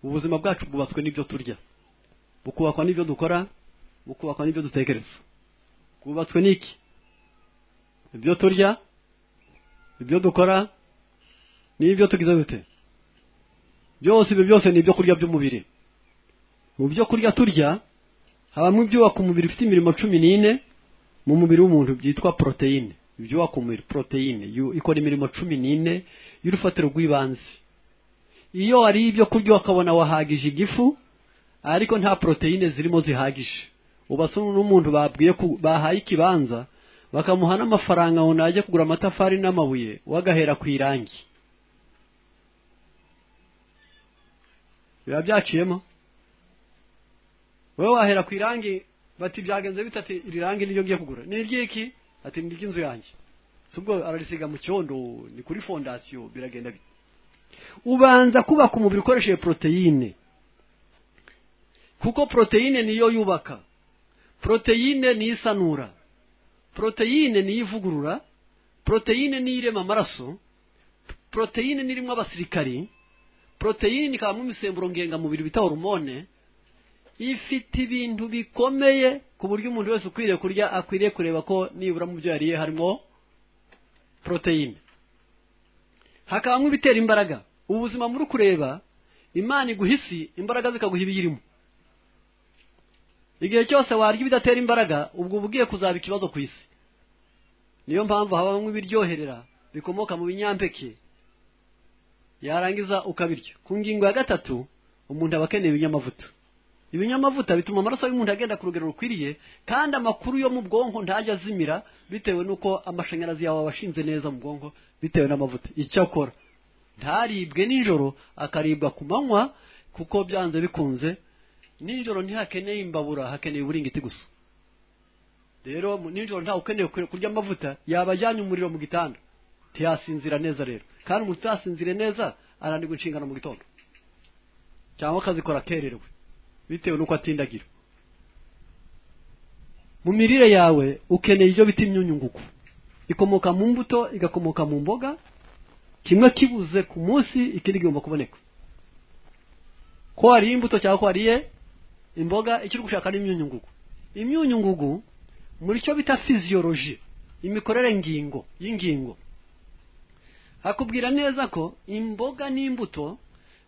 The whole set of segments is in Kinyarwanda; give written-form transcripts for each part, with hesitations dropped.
ubuzima bwacu bwubatswe n'ibyo turya, bukubakwa n'ibyo dukora, bukubakwa n'ibyo dutekereza. Bwubatswe n'iki? Ibyo turya, ibyo dukora, n'ibyo tugize dute. Byose ibyo byose ni ibyo kurya by'umubiri. Mu byo kurya turya habamo ibyubaka umubiri bifite imirimo 14 mu mubiri w'umuntu byitwa proteine. Ibyubaka umubiri proteine ikora imirimo 14 y'urufatiro rw'ibanze. Iyo ari ibyo kurya wakabona wahagije igifu ariko nta proteine zirimo zihagije, ubasunu n'umuntu babwiye bahaye ikibanza bakamuha n'amafaranga ngo najye kugura amatafari n'amabuye wagahera ku irangi. Biba byaciyemo. Wewe wahera ku irangi bati byagenze bitati iri rangi niryo ngiye kugura. Ni iryiki? Ati ndi inzu yanjye. Subwo ararisiga mu cyondo ni kuri fondation biragenda bite. Ubanza kubaka umubiri ukoresheje proteine. Kuko proteine niyo yubaka. Proteine ni isanura. Proteine ni ivugurura. Proteine ni irema amaraso. Proteine ni rimwe abasirikari. Proteine ikaba mu misemburo ngenga mubiri bita hormone. Ifite ibintu bikomeye ku buryo umuntu wese ukwiriye kurya akwiriye kureba ko nibura mu byo yariye harimo proteine. Hakabamo ibitera imbaraga. Ubuzima muri kureba Imana iguhisi imbaraga zikaguha ibiyirimo. Igihe cyose warya bidatera imbaraga ubwo ubugiye kuzaba ikibazo ku isi. Niyo mpamvu habamo ibiryoherera bikomoka mu binyampeke yarangiza ukabirya. Ku ngingo ya 3 umuntu abakeneye ibinyamavuta. Ibinyamavuta bituma amaraso y'umuntu agenda ku rugero rukwiriye kandi amakuru yo mu bwonko ntajya azimira bitewe nuko amashanyarazi yawe abashinze neza mu bwonko bitewe n'amavuta. Icyo akora ntaribwe ninjoro akaribwa ku manywa kuko byanze bikunze ninjoro ntihakeneye imbabura hakeneye uburingiti gusa. Rero ninjoro nta ukeneye kurya amavuta yabajyanye umuriro mu gitanda tiyasinzira neza. Rero kandi umutasinzire neza arandigwa inshingano mu gitondo cyangwa akazikora kererwe bitewe nuko atindagira. Mu mirire yawe ukeneye ibyo bita imyunyungugu, ikomoka mu mbuto igakomoka mu mboga. Kimwe kibuze ku munsi ikindi gomba kuboneka. Ko ari imbuto cyangwa ko ariye imboga ikiri gushaka n'imyunyungugu. Imyunyungugu muri cyo bita physiology, imikorere y'ingingo. Hakubwira neza ko imboga n'imbuto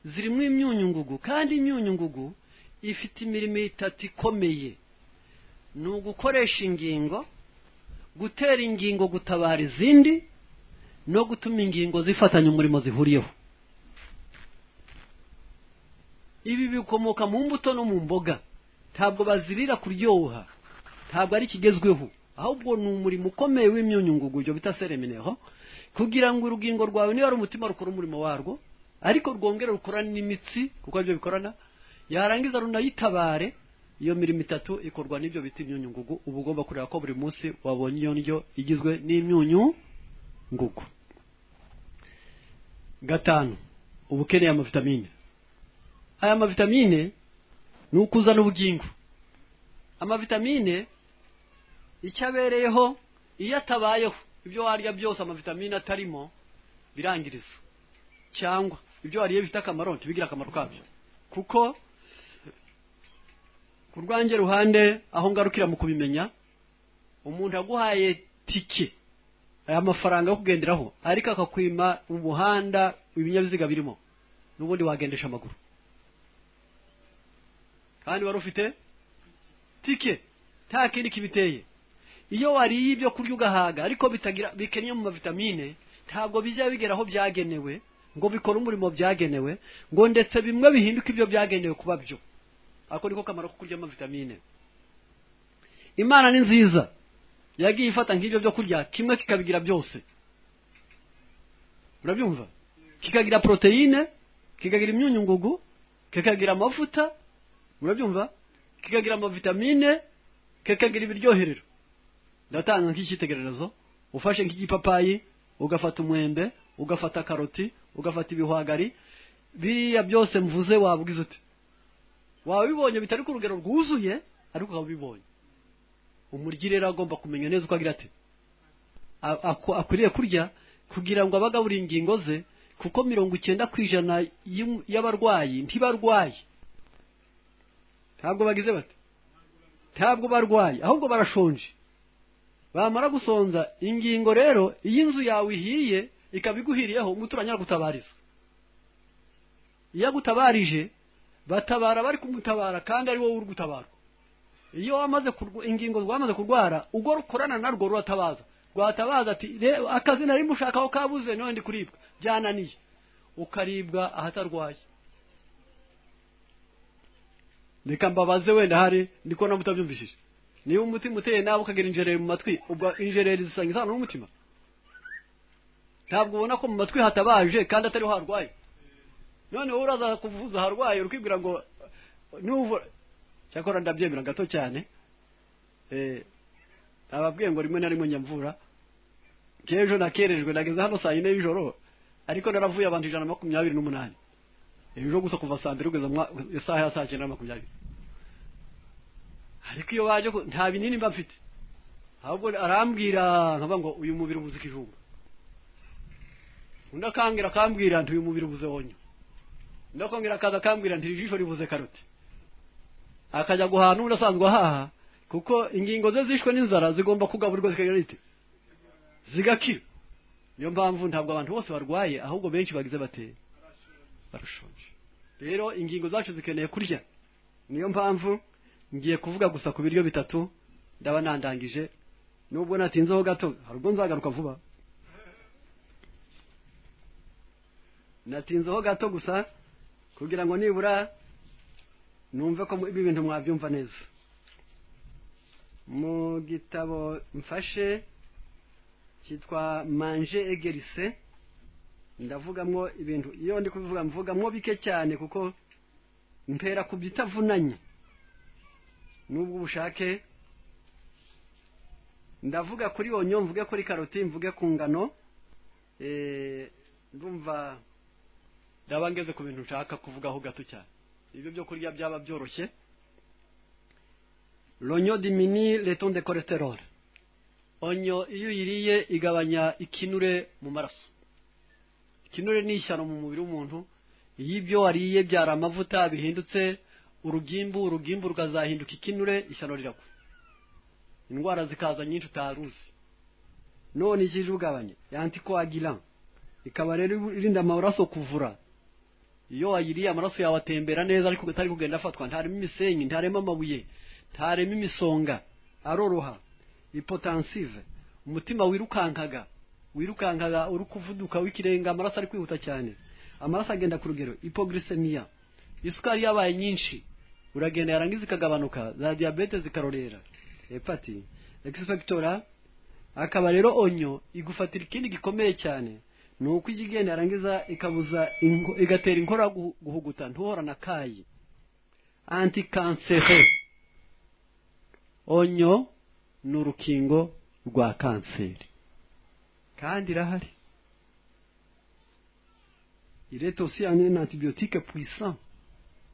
zirimo imyunyungugu kandi imyunyungugu ifite imirimo 3 ikomeye. Ni ugukoresha ingingo, gutera ingingo gutabara izindi, no gutuma ingingo zifatanya umurimo zihuriyeho. Ibi bikomoka mu mbuto no mu mboga. Ntabwo bazirira kuryoha, ntabwo ari kigezweho, ahubwo ni umurimo ukomeye w'imyunyungugu byo bita seremeneho, kugira ngo urugingo rwawe niyo ari umutima rukora umurimo warwo ariko rwongere rukora n'imitsi kuko ibyo bikorana, yarangiza runayitabare. Iyo mirimo 3 ikorwa n'ibyo bita imyunyungugu. Ubu ugomba kureba ko buri munsi wabonye iyo ndyo igizwe n'imyunyungugu. 5 ubukeneye amavitamine. Aya mavitamine ni ukuzana ubugingo. Amavitamine icyabereyeho iyo atabayeho ibyo warya byose amavitamine atarimo birangiriza, cyangwa ibyo wariye bifite akamaro ntibigira akamaro kabyo. Kuko kurwange ruhande aho ngarukira mu kubimenya, umuntu aguhaye tike aya mafaranga yo kugenderaho ariko akakwima umuhanda ibinyabiziga birimo, n'ubundi wagendesha amaguru kandi wari ufite tike nta kindi kibiteye. Iyo wariye ibyo kurya ugahaga ariko bikenye mu mavitamine ntabwo bijya bigeraho byagenewe ngo bikore umurimo byagenewe, ngo ndetse bimwe bihinduka ibyo byagenewe kuba byo. Ako niko kamaro ko kurya amavitamine. Imana ni nziza, yagiye ifata nk'ibyo byo kurya kimwe kikabigira byose. Urabyumva? Kikagira proteine, kikagira imyunyungugu, kikagira amavuta. Urabyumva? Kikagira amavitamine, kikagira ibiryoherero. Ndatanga nk'ikitegererezo, ufashe nk'igipapayi, ugafata umwembe, ugafata karoti, ugafata ibihwagari, biriya byose mvuze wabugize ute? Wabibonye bitari ku rugero rwuzuye ariko ukabibonye. Umurigirera agomba kumenya neza uko agira ate. Akwiriye kurya kugira ngo abagabura ingingo ze kuko 90% y'abarwayi ntibarwaye, ntabwo bagize bate, ntabwo barwaye, ahubwo barashonje. Bamara gusonza ingingo rero, iyi nzu yawe ihiye ikabiguhiriyeho, umuturanya gutabariza. Iyo gutabarije batabara bari kumutabara kandi ari wowe uri gutabara. Iyo wamaze ingingo rwamaze kurwara, ubwo rukorana narwo ruratabaza, rwatabaza ati akazi nari mushakaho kabuze none ndi kuribwa, byananiye, ukaribwa ahatarwaye. Reka mbabaze wenda hari ndiko na mutabyumvishije, niba umutima uteye nawe ukagira injereri mu matwi, ubwo injereri zisangiza n'umutima. Ntabwo ubona ko mu matwi hatabaje kandi atari harwaye. None wowe uraza kuvuza harwaye urukibwira ngo n'uvura. Cyakora ndabyemera gato cyane. Ababwiye ngo rimwe na rimwe nyamvura. Kejo nakerejwe nageze hano saa 4 y'ijoro, ariko naravuye abantu 128. Ejo gusa kuva saa 2 kugeza isaha ya saa 9:20. Ariko iyo baje nta binini mba mfite. Ahubwo arambwira nkaba ngo uyu mubiri ubuze ikijumba. Undakangira kambwira nti uyu mubiri ubuze wonyo. Ndakongera akaza kambwira nti ijisho ribuze karoti. Akajya guhana unasanzwe haha, kuko ingingo ze zishwe n'inzara zigomba kugaburirwa zikagira ite zigakira. Niyo mpamvu ntabwo abantu bose barwaye, ahubwo benshi bagize bate barashonje. Rero ingingo zacu zikeneye kurya. Niyo mpamvu ngiye kuvuga gusa ku biryo bitatu, ndaba nandangije. Nubwo natinzeho gato, harubwo nzagaruka vuba. Natinzeho gato gusa kugira ngo nibura numve ko ibi bintu mwabyumva neza. Mu gitabo mfashe cyitwa Manger et Guérir, ndavugamwo ibintu, iyo ndi kubivuga mvugamwo bike cyane kuko mpera ku bitavunanye. Nubwo ubushake ndavuga kuri onyo, mvuge kuri karoti, mvuge ku ngano. Ndumva ndabangeze ku bintu nshaka kuvugaho gato cyane. Ibyo byo kurya byaba byoroshye. L'oignon diminue le taux de cholestérol. Onyo iyo yiriye igabanya ikinure mu maraso. Ikinure ni ishyano mu mubiri w'umuntu. Iyo ibyo wariye byara amavuta bihindutse urugimbu rukazahinduka ikinure, ishyano riragwa. Indwara zikaza nyinshi utaruzi. None ikije ugabanya anticoagulant, ikaba rero irinda amaraso kuvura. Iyo wayiriye amaraso yawe atembera neza, ariko atari kugenda afatwa, ntarimo imisenyi, ntarimo amabuye, ntarimo imisonga, aroroha. Hypotensive, umutima wirukankaga uri kuvuduka w'ikirenga, amaraso ari kwihuta cyane, amaraso agenda ku rugero. Hypoglycemia, isukari yabaye nyinshi, uragenda yarangiza ikagabanuka, za diabetes zikarorera. Hepati, expectora. Akaba rero onyo igufatira ikindi gikomeye cyane, nuko igigenda yarangiza ikabuza igatera inkora guhuguta, ntuhora na kayi. Anti-cancer, onyo n'urukingo rwa kanseri kandi irahari. Il est aussi un antibiotique puissant.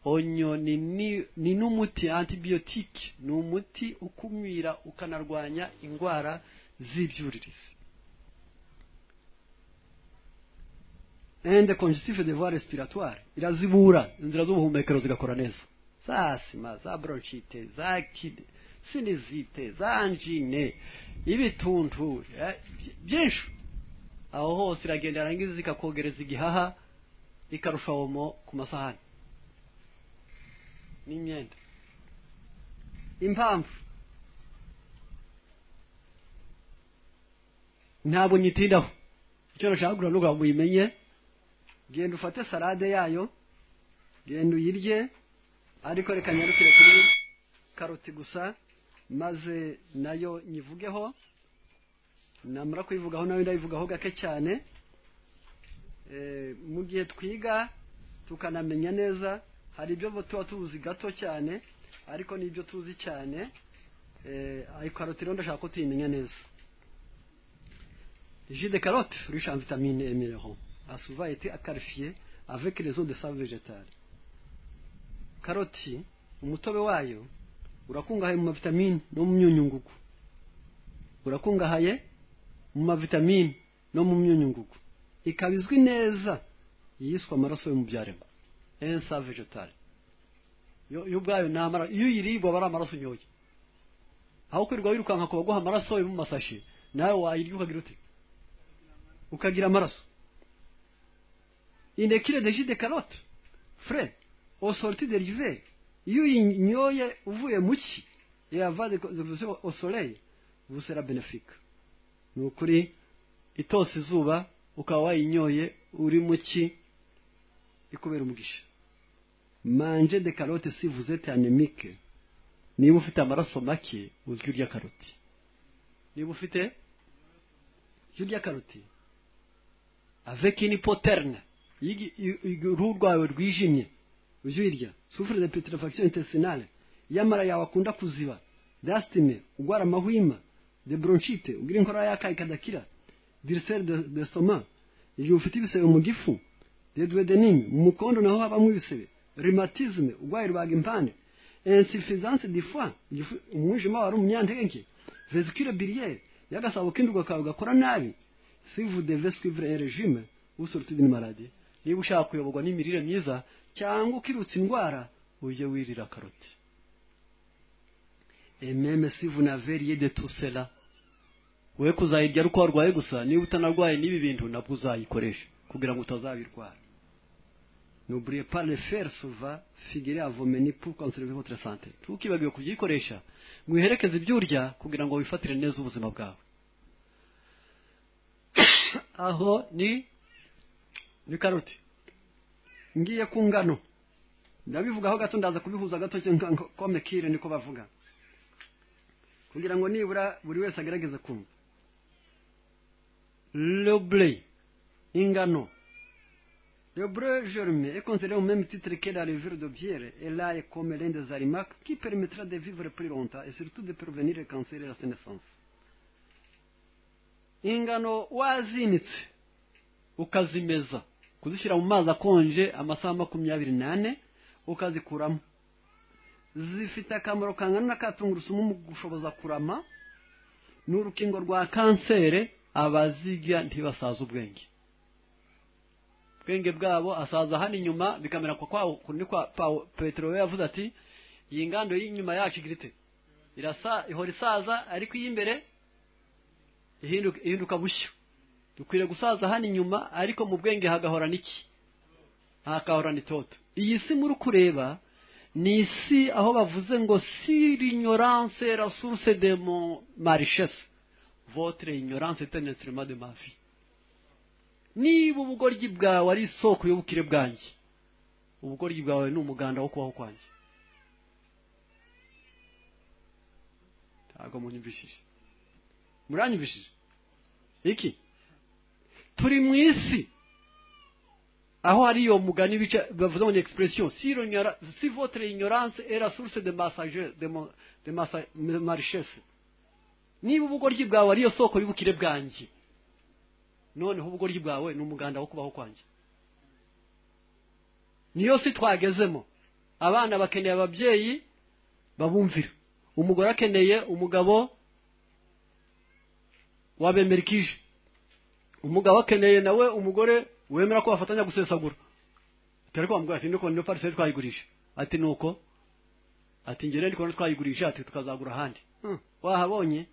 Onyo ni n'umuti antibiotique, ni umuti ukumira ukanarwanya indwara z'ibyuririzi. Congestif de voie respiratoire, irazibura inzira z'ubuhumekero zigakora neza. Za asima, za bronchite, za sinizite, za angine, ibituntu byinshi. Aho hose iragenda yarangiza zikakogereza igihaha, ikarusha omo ku masahani n'imyenda. Impamvu ntabwo nyitindaho, icyo nashaka kugura nuko muyimenye. Genda ufate salade yayo, genda uyirye, ariko reka nyarukire kuri karoti gusa, maze nayo nyivugeho. Namara kuyivugaho nayo ndayivugaho gake cyane. Mu gihe twiga tukanamenya neza, hari ibyo tuba tuzi gato cyane, ariko n'ibyo tuzi cyane. Ariko karoti rero ndashaka ko tuyimenya neza. Le jus de carotte, riche en vitamines et minéraux, a souvent été qualifié avec les eaux de sable végétal. Karoti, umutobe wayo urakungahaye mu vitamine no mu myunyungugu. Urakungahaye mu vitamine no mu myunyungugu. Ikabizwi neza yiswe amaraso yo mu byaremwe, ensa vegetale. Yo ubwayo ni amaraso, iyo uyiribwa aba ari amaraso unyoye. Aho kwirirwa wirukanka ku baguha amaraso yo mu masashi, nawe wayirya ukagira ute? Ukagira amaraso. Une kilo de jus de carotte frais au sorti de l'hiver, iyo uyinyoye uvuye mu cyi et avant de au soleil, vous sera bénéfique. Ni ukuri itose izuba ukaba wayinyoye uri mu cyi ikubera umugisha. Mangez des carottes si vous êtes anémique. Niba ufite amaraso make uzwi urya karoti. Niba ufite urya karoti avec une hypoterne, uruhu rwawe rwijimye ujye uyirya. Souffre de putréfaction intestinale, yamara yawe akunda kuziba, d'asthme, ugwara amahwima, de bronchite, ugira inkorora y'akayi kadakira, d'ulcère d'estomac, igihe ufite ibisebe mu gifu, de duodenine, mu mukondo naho habamo ibisebe, rhumatisme, ugwaye rubaga impande, insuffisance du foie, umwijima wari umunyantege nke, vésicule biliaire, y'agasabo k'indurwa kawe gakora nabi. Si vous devez suivre un régime ou sortir d'une maladie, niba ushaka kuyoborwa n'imirire myiza cyangwa ukirutsa indwara, ujye wirira karoti. Et même si vous n'avez rien de tout cela, we kuzayirya uko warwaye gusa, niba utanarwaye n'ibi bintu nabwo uzayikoresha kugira ngo utazabirwara. N'oubliez pas le faire souvent figurer à vos menus pour conserver votre santé. Tukibagiwe kuyikoresha, mwiherekeze ibyo urya kugira ngo wifatire neza ubuzima bwawe. Aho ni karoti. Ngiye ku ngano, ndabivugaho gato, ndaza kubihuza gato kome kire niko bavuga, kugira ngo nibura buri wese agerageze kumva. Le blé, ingano. Le blé germé est considéré au même titre que la levure de bière et là est comme l'un des aliments qui permettra de vivre plus longtemps et surtout de prévenir le cancer et la sénescence. Ingano wazinitse ukazimeza, kuzishyira mu mazi akonje amasaha 24 ukazikuramo, zifite akamaro kangana n'akatungurusumu mu gushoboza kurama n'urukingo rwa kansere. Abazirya ntibasaza ubwenge bwabo asaza hano inyuma, bikamera kwa Petero yavuze ati iyi ngando y'inyuma yacu igirite ihora isaza, ariko iy'imbere ihinduka bushyo. Dukwiriye gusaza hano inyuma, ariko mu bwenge hagahora niki? Hakahora n'itoto. Iyi si muri kureba ni isi aho bavuze ngo si l'ignorance est la source de ma richesse, votre ignorance est un instrument de ma vie. Niba ubugoryi bwawe ari isoko y'ubukire bwanjye, ubugoryi bwawe ni umuganda wo kubaho kwanjye. Ntabwo munyumvishije? Muranyumvishije? Iki turi mu isi aho hari iyo mugani bica bavuze ngo expression si votre ignorance est la source de ma richesse. Niba ubugoryi bwawe ari yo soko y'ubukire bwanjye, noneho ubugoryi bwawe ni umuganda wo kubaho kwanjye. Niyo si twagezemo. Abana bakeneye ababyeyi babumvira, umugore akeneye umugabo wabemerikije, umugabo akeneye nawe umugore wemera ko bafatanya gusesagura. Ariko bamubwira ati nuko niyo parcelle twayigurisha, ati nuko, ati ngere ndiko twayigurisha, ati tukazagura ahandi. Wahabonye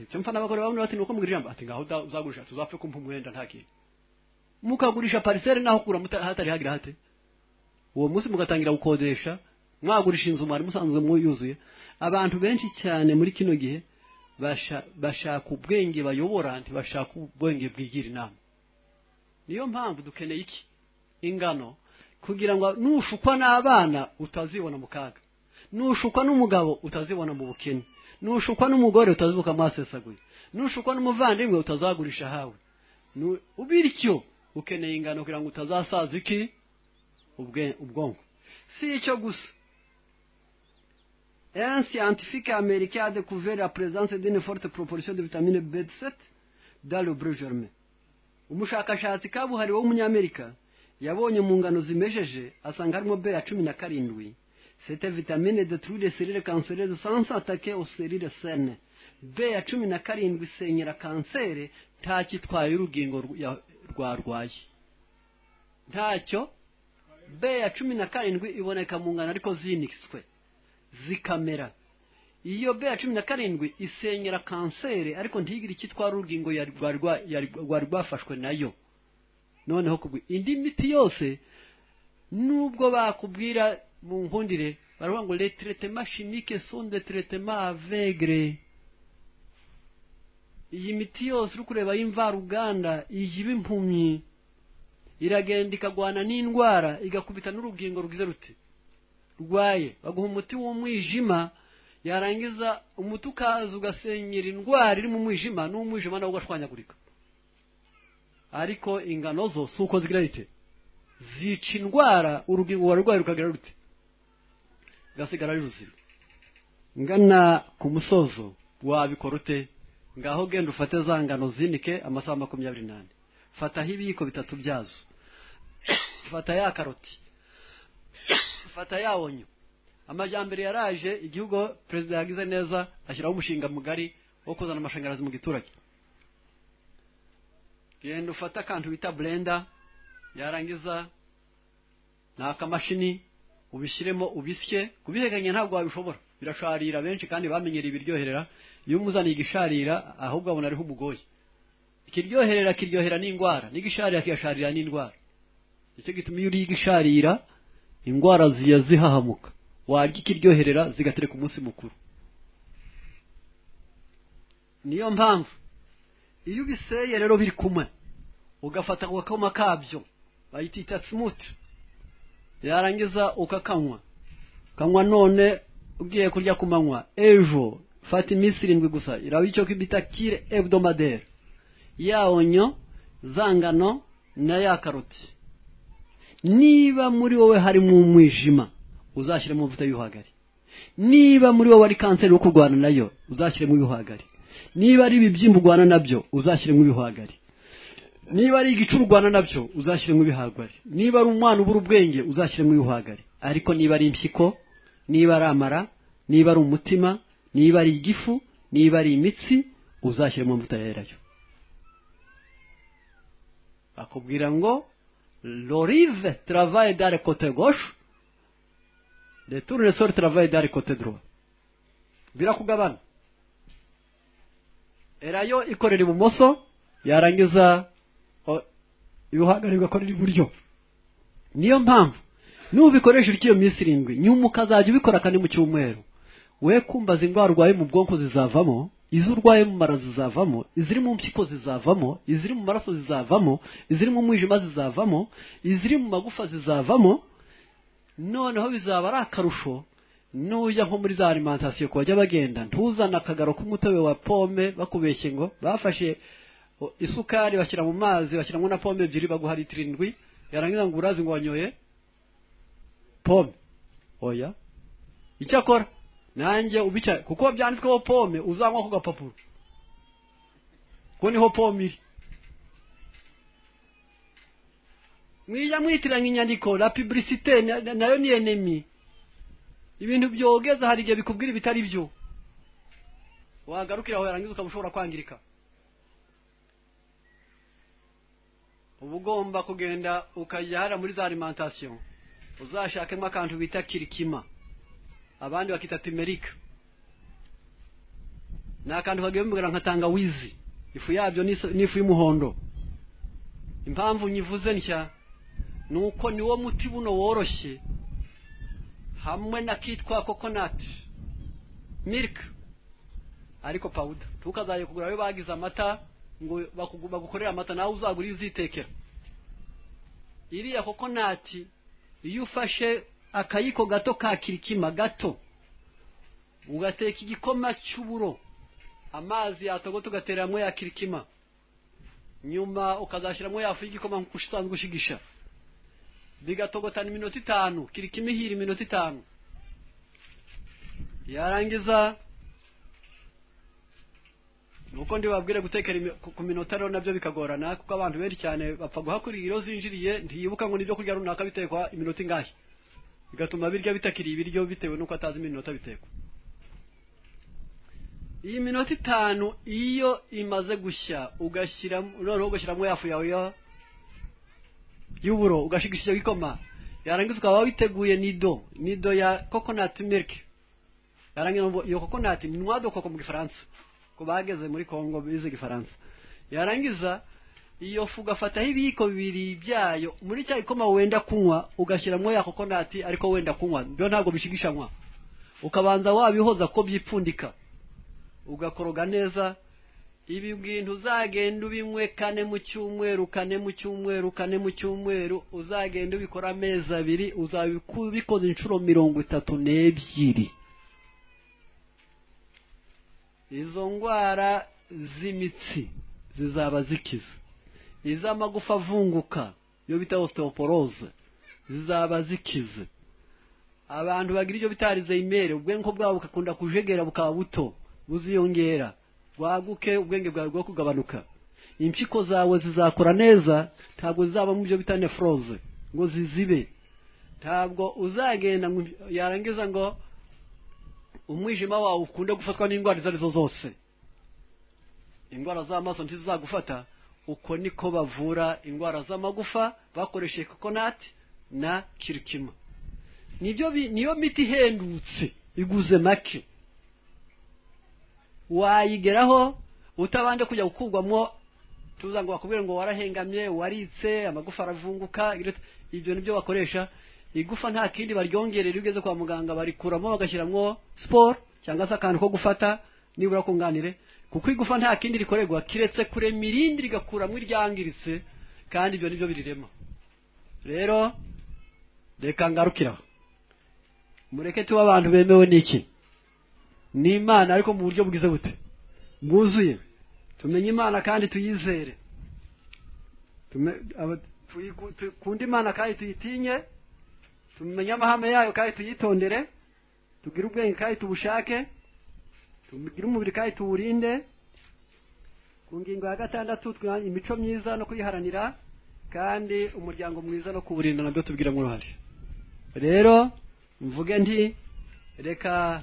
icyo mfana abagore bamwe bati nuko mugirira ijambo, ati ngaho uzagurisha tuzapfe kumpa umwenda ntakiye. Mukagurisha parcelle naho kura hatari hagira hate, uwo munsi mugatangira gukodesha, mwagurisha inzu mwari musanzwe mwuyuzuye. Abantu benshi cyane muri kino gihe bashaka ubwenge bayobora, ntibashaka ubwenge bwigira inama. Niyo mpamvu dukeneye iki? Ingano, kugira ngo nushukwa n'abana utazibona mu kaga, nushukwa n'umugabo utazibona mu bukene, nushukwa n'umugore utazibuka masesaguye, nushukwa n'umuvandimwe utazagurisha hawe. Ubiricyo ukeneye ingano kugira ngo utazasaza iki? Ubwonko. Si icyo gusa, un scientifique américain a découvert la présence d'une forte proportion de vitamine B7 dans le blé germé. Umushakashatsi kabuhariwe w'umunyamerika yabonye mu ngano zimejeje asanga harimo B17. Cette vitamine détruit les cellules cancéreuses sans s'attaquer aux cellules saines. B17 isenyera kansere nta kitwaye urugingo rwarwaye. ntacyo. B ya 17 iboneka mu ngano ariko zinikiswe zikamera. Iyo B ya 17 isenyera kanseri ariko ntigire ikitwara urugingo yari rwafashwe nayo. Noneho kugwi indi miti yose nubwo bakubwira mu nkundire baravuga ngo les traitements chimiques sont des traitements aveugles. Iyi miti yose uri kureba y'imvaruganda iyiba impumyi iragenda ikagwana n'indwara igakubita n'urugingo rugize ruti rwaye baguha umuti w'umwijima yarangiza umuti ukaza ugasenyera indwara iri mu mwijima n'umwijima nawo ugashwanyagurika. Ariko ingano zo suko zigirayite zica indwara urugingo warwaye rukagira ruti gasigara ari ruzima. Ngana ku musozo wabikora ute? Ngaho genda ufate za ngano zinike amasaha 28. Fata ibiyiko 3 byazo. Fata ya karoti. Fata ya onyo. Amajyambere yaraje igihugu president yagize neza ashyiraho umushinga mugari wo kuzana amashanyarazi mu giturage. Genda ufata kantu bita blender yarangiza n'akamashini ubishyiremo ubisye kubiheganya ntabwo wabishobora birasharira benshi kandi bamenyera ibiryoherera. Iyo umuzaniye igisharira ahubwo abona ariho umugoye. Kiryoherera n'indwara n'igisharira kiyasharira n'indwara. Icyo gituma iyo uri igisharira indwara zihahamuka warya ikiryoherera zigatereka umunsi mukuru. Niyo mpamvu iyo ubiseye rero biri kumwe ugafata akoma kabyo bayitita smooth yarangiza ukakanywa none ugiye kurya kumanywa ejo fata iminsi 7 gusa iraho icyo kibita kire hebdomadaire ya onyo zangano na ya karoti. Niba muri wowe hari mu umwijima uzashyire mu mvuta y'uhagari. Niba muri wowe ari kanseri yo kurwana nayo uzashyire mu bihwagari. Niba ari ibibyimba urwana nabyo uzashyire mu bihwagari. Niba ari igicurwana nabyo uzashyire mu bihwagari. Niba ari umwana ubura ubwenge uzashyire mu bihwagari. Ariko niba ari impyiko, niba ari amara, niba ari umutima, niba ari igifu, niba ari imitsi uzashyire mu mvuta yerayo. Bakubwira ngo l'olive travaille dans le côté gauche, le tournesol travaille dans le côté droit. Birakugabana. Erayo ikorera ibumoso yarangiza ibihagari bigakorera iburyo. Niyo mpamvu nubikoresha ikiyo minsi 7 nyuma ukazajya ubikora kandi mu cyumweru. We kumbaza indwara urwaye mu bwonko zizavamo, izo urwaye mu mara zizavamo, iziri mu mpyiko zizavamo, iziri mu maraso zizavamo, iziri mu mwijima zizavamo, iziri mu magufa zizavamo. Noneho bizaba ari akarusho nujya nko muri za alimentation ko bajya bagenda ntuzana akagaro k'umutobe wa pome bakubeshye ngo bafashe isukari bashyira mu mazi bashyiramo na pome ebyiri baguha litiro 7 yarangiza ngo urazi ngo wanyoye pome. Oya icyakora nanjye ubica kuko byanditsweho pome uzanywa ku gapapuro ko niho pome iri. Mwijya mwitiranya inyandiko la publicité nayo ni enemy. Ibintu byogeza hari igihe bikubwira ibitari byo wagarukira aho yarangiza ukabushobora kwangirika. Ubugomba kugenda ukajyara muri za alimentation uzashakemo akantu bita kirikima abandi bakita turmeric n'akantu bagembera nka tangawizi ifu yabyo n'ifu y'umuhondo. Impamvu nyivuze nshya nuko niwo muti buno woroshye hamwe na kitwa coconut milk ariko powder. Tukazaye kugura ayo bagize amata ngo bagukorera amata nawe uzagura izitekera. Iriya coconut iyo ufashe akayiko gato ka kirikima gato ugateka igikoma cy'uburo amazi yatogoto ugateramo ya kirikima nyuma ukazashiramo yafu y'igikoma nk'usanzwe gushigisha bigatogotana iminota 5 kirikima ihira iminota 5 yarangiza nuko ndi babwire gutekera ku minota rero nabyo bikagorana kuko abantu benshi cyane bapfa guhakurira iro zinjiriye ntiyibuka ngo nibyo kurya runaka bitekwa iminota ingahe bigatuma birya bitakiri ibiryo bitewe nuko atazi iminota bitekwa. Iyi minota 5 iyo imaze gushya ugashyira noneho ugashyiramo yafu yawe y'uburo ugashigisha icyo gikoma yarangiza ukaba witeguye nido ya coconut milk yarangiza iyo coconut ni noix de coco mu gifaransa ko bageze muri Kongo bize gifaransa yarangiza iyo fu ugafataho ibiyiko bibiri byayo muri cya gikoma wenda kunywa ugashyiramo ya coconut ariko wenda kunywa byo ntabwo bishigishanywa ukabanza wabihoza ko byipfundika ugakoroga neza ibi bintu uzagenda ubinywe kane mu cyumweru uzagenda ubikora amezi abiri uzabikoza inshuro 32 izo ngwara z'imitsi zizaba zikiza iz'amagufa avunguka yo bita osteoporose zizaba zikize abantu bagira ibyo bitarize imere ubwenko bwabo bukakunda kujegera bukaba buto buziyongera waguke ubwenge bwawe bwo kugabanuka impyiko zawe zizakora neza ntabwo zizaba mu byo bita nephrose ngo zizibe ntabwo uzagenda yarangiza ngo umwijima wawe ukunda gufatwa n'indwara zarizo zose indwara z'amaso ntizagufata uko niko bavura indwara z'amagufa bakoresheje coconut na kirikima niyo miti ihendutse iguze make wayigeraho utabanje kujya gukugwamo tuza ngo bakubwire ngo warahengamye waritse amagufa aravunguka ibyo nibyo bakoresha igufa nta kindi baryongerera ugeze kwa muganga barikuramo bagashyiramo sport cyangwa se akantu ko gufata nibura kunganire kuko igufa nta kindi rikorerwa kiretse kurema irindi rigakuramo iryangiritse kandi ibyo nibyo birirema rero reka ngarukira mureke tuba abantu bemewe n'iki n'Imana ariko mu buryo bwize bute bwuzuye tumenye Imana kandi tuyizere kundi Imana kandi tuyitinye tumenye amahame yayo kandi tuyitondere tugire ubwenge kandi tubushake tugire umubiri kandi tuwurinde ku ngingo ya 6 imico myiza no kuyiharanira kandi umuryango mwiza no kuwurinda nabyo tubigiramo uruhare rero mvuge nti reka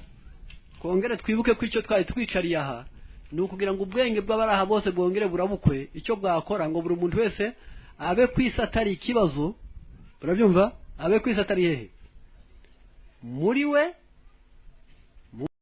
kongere twibuke ko icyo twari twicariye aha ni ukugira ngo ubwenge bw'abaraha bose bwongere burabukwe icyo bwakora ngo buri muntu wese abe kwisatari ikibazo urabyumva abe kwisatari hehe muri we